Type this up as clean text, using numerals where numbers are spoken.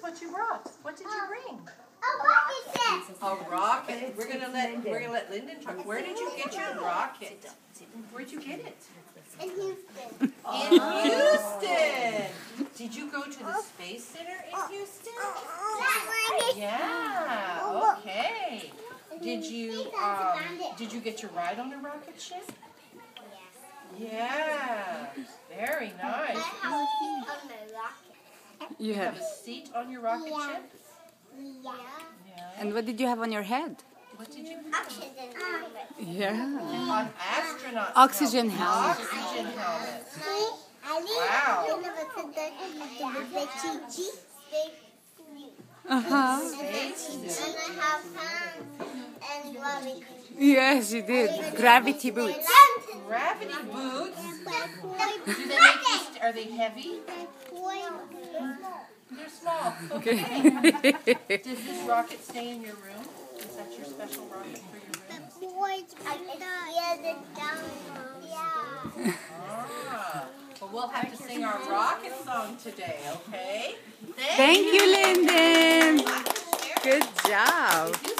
what you brought. What did you bring? A rocket. We're gonna let Lyndon talk. Where did you get your rocket? Where'd you get it? In Houston. In Houston. Did you go to the Space Center in Houston? Yeah. Okay. Did you get your ride on a rocket ship? Yeah. Very nice. I have a seat on my rocket. You have a seat on your rocket ship? Yeah. And what did you have on your head? What did you Oxygen helmet. Yeah. on astronaut Oxygen helmet. Oxygen helmet. Wow. Uh-huh. Space suit. And I have hands and gravity. Yes, you did. Gravity boots. Gravity boots. Do they make you are they heavy? They're small. Okay. Does this rocket stay in your room? Is that your special rocket for your room? Ah. Well, we'll have to sing our rocket song today, okay? Thank you, Lyndon. Share. Good job. If you